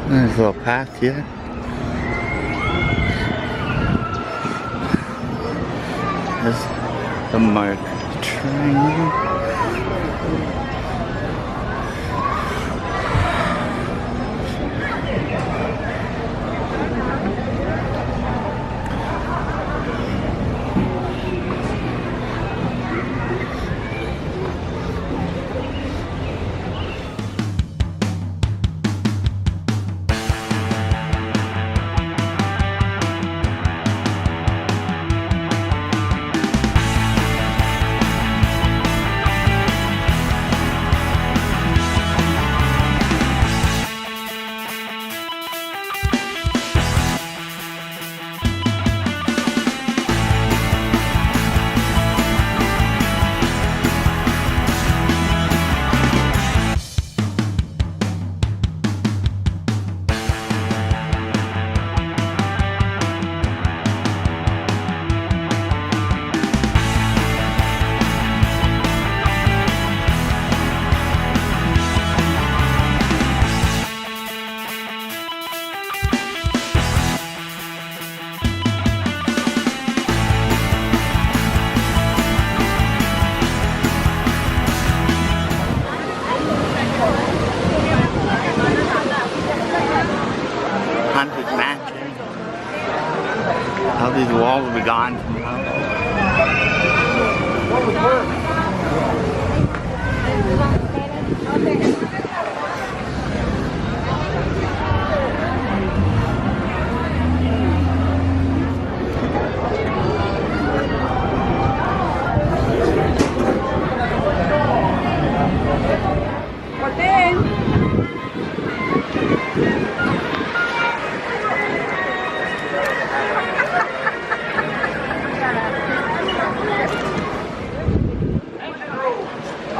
There's a little path here. There's the mark triangle. Haunted mansion. All these walls will be gone tomorrow.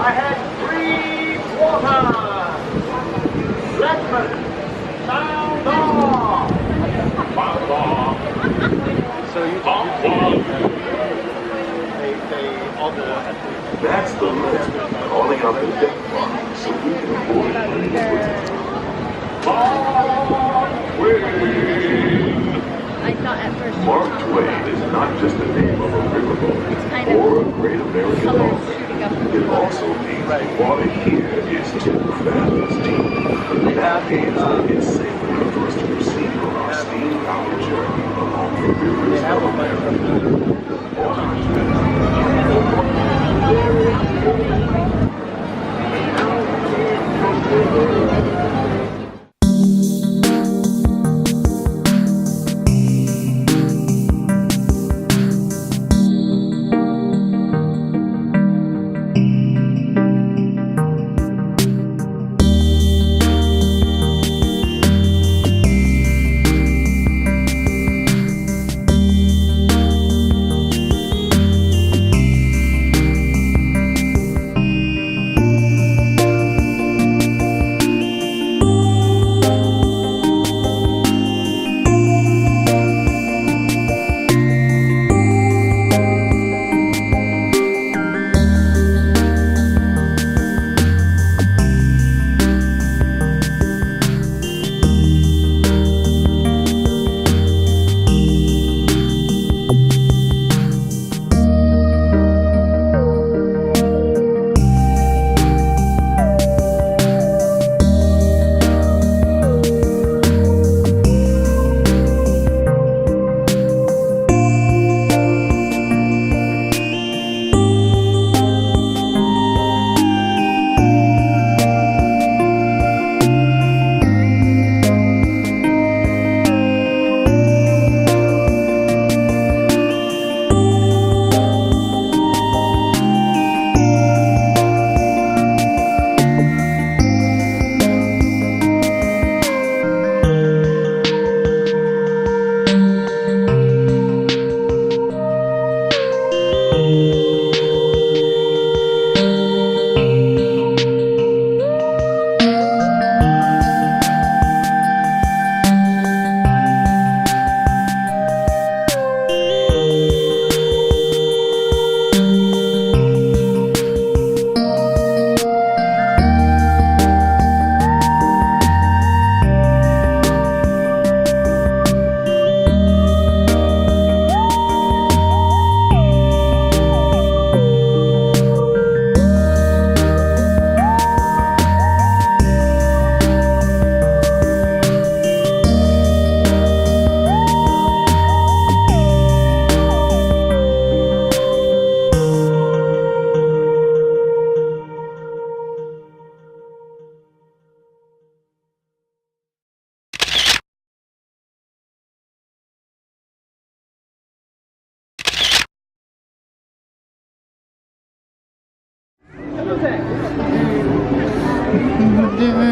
I had 3 quarters. Redmond, sound off. Sound off. So you That's the list. Calling up the deck clock so we can avoid I thought at first Mark Twain is not just the name of a riverboat or a great American colors author. shooting up. It also means the water here is too fast deep. That means it's safe enough for us to proceed on our steam-powered journey along the rivers of America.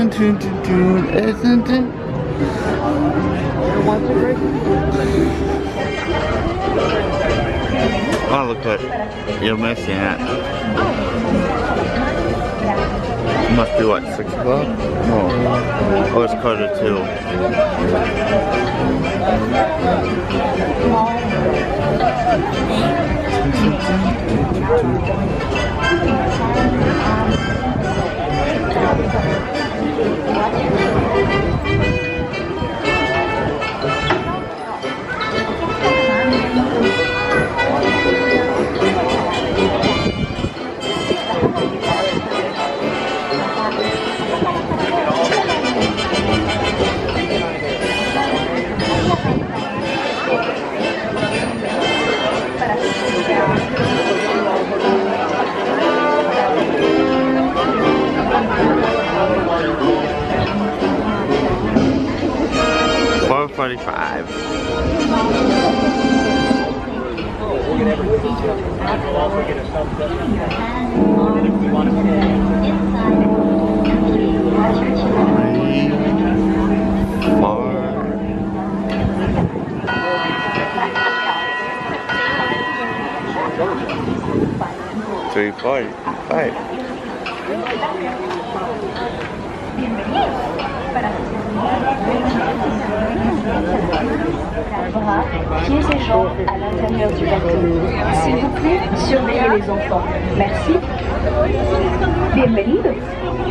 Isn't it? Oh, look what you're missing it. It must be what, 6 o'clock? No. Oh, it's 1:45. Pieds et jambes à l'intérieur du bateau. S'il vous plaît, surveillez les enfants. Merci. Bienvenidos.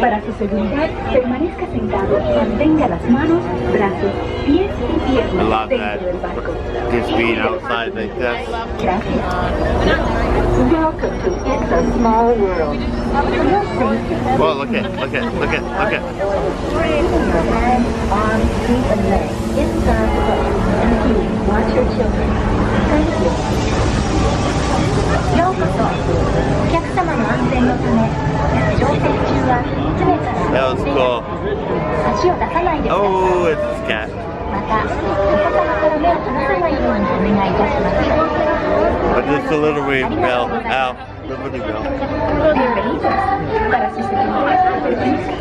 Para su seguridad, permanezca sentado. Mantenga las manos, brazos, pies y I piernas love dentro that. del barco. Just being outside like this. Gracias. Welcome to It's a Small World. Well, look at. Your hands, arms, feet, and legs inside the boat. And please watch your children. Thank you. ようこそ。お客様の安全のため、乗船中は常から That was cool. 足を出さないでください。 Oh, it's a cat. また、お子様から目を離さないようにお願いいたします。 But just a little bit bell. Ow. Liberty Bell. Bienvenidos. Para su seguridad, permanezca.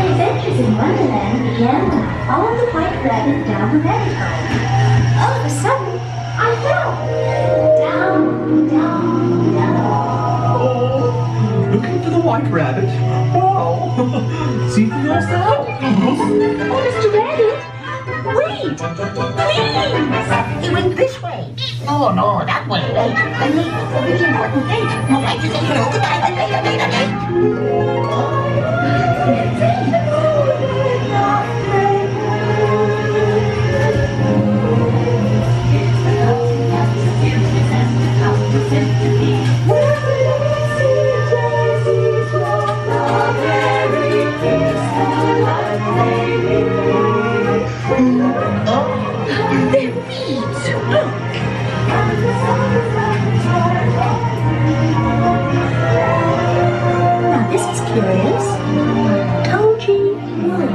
Adventures in Wonderland began when I followed the white rabbit down the rabbit hole. All of a sudden, I fell. Down, down, down. Oh, look into the white rabbit. Wow. See for yourself. Oh, Mr. Rabbit, wait, please. He went this way. Oh no, that way. Wait, I mean, a really important thing. I'd like to say hello to guys Now this is curious. Toji Wood.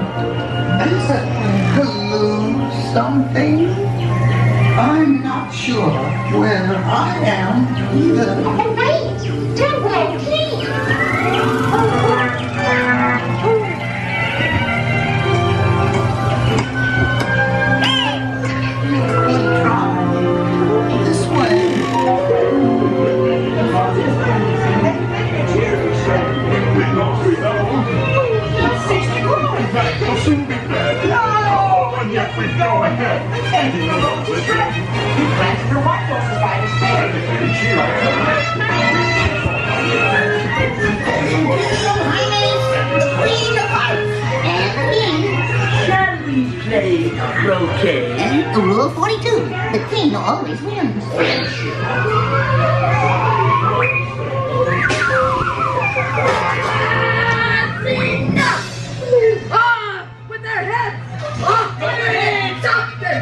Hello, something? I'm not sure where I am either. And wait, don't wait, please. This way. We'll soon be dead. No! And yet we go ahead. And he knows the trick. He planted your white horses by his tail. Shall we play croquet? Rule 42. The queen always wins. With their heads! Off with their heads! Off their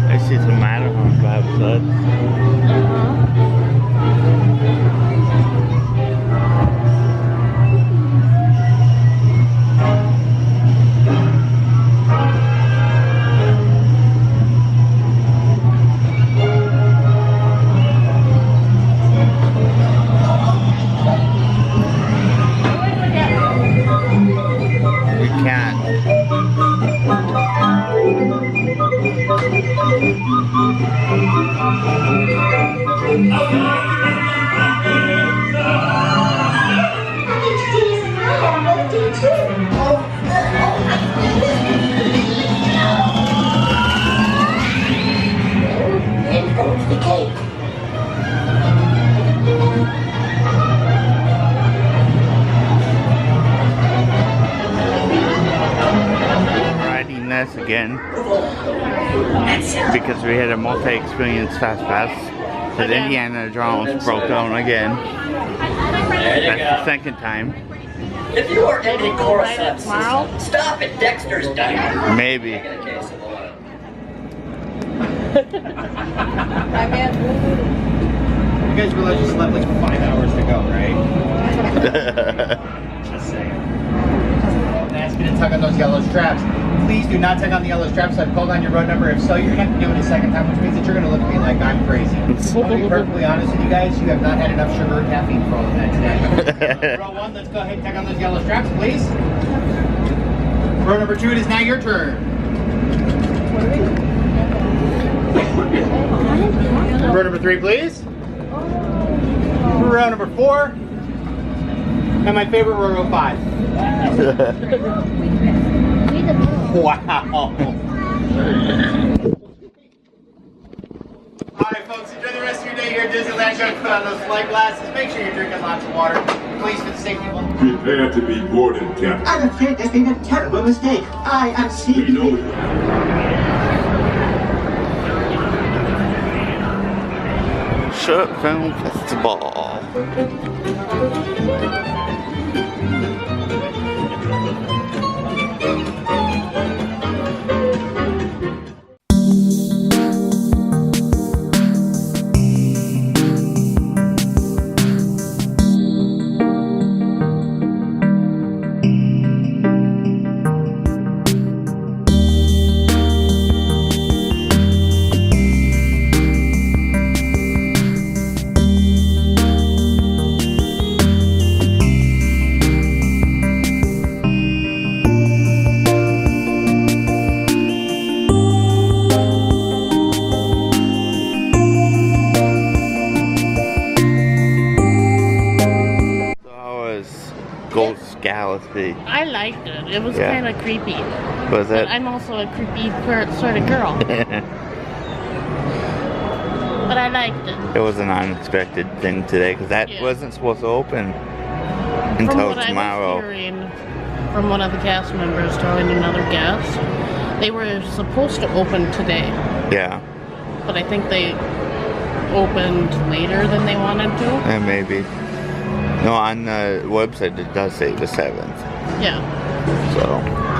I see some Matterhorn crabs, bud. We can't. In goes the cake. Riding this again because we had a multi-experience fast pass. But Indiana Jones broke down again. That's the second time. If you are ending cordyceps, stop at Dexter's Diner. Maybe. Get a case of oil. You guys realize you slept like 5 hours to go, right? Just saying. I'm asking to tug on those yellow straps. Please do not tug on the yellow straps. I've called on your road number. If so, you're going to have to do it a second time, which means that you're going to look at me like I'm crazy. To be perfectly honest with you guys, you have not had enough sugar or caffeine for all of that today. Row 1, let's go ahead and tug on those yellow straps, please. Row number 2, it is now your turn. Row number 3, please. row number 4. And my favorite row 5. Wow. Alright folks, enjoy the rest of your day here at Disneyland. Try to put on those flight glasses. Make sure you're drinking lots of water. Please, for the safety of all. Prepare to be boarded, Captain. I'm afraid there's been a terrible mistake. I am We sleeping. know you. Short Film Festival. Ghost Galaxy. I liked it. It was Yeah. kind of creepy. Was But it? I'm also a creepy sort of girl. But I liked it. It was an unexpected thing today because that Yeah. wasn't supposed to open From until what tomorrow. I was hearing from one of the cast members telling another guest, they were supposed to open today. Yeah, But I think they opened later than they wanted to. and maybe. No, on the website it does say the 7th. Yeah. So.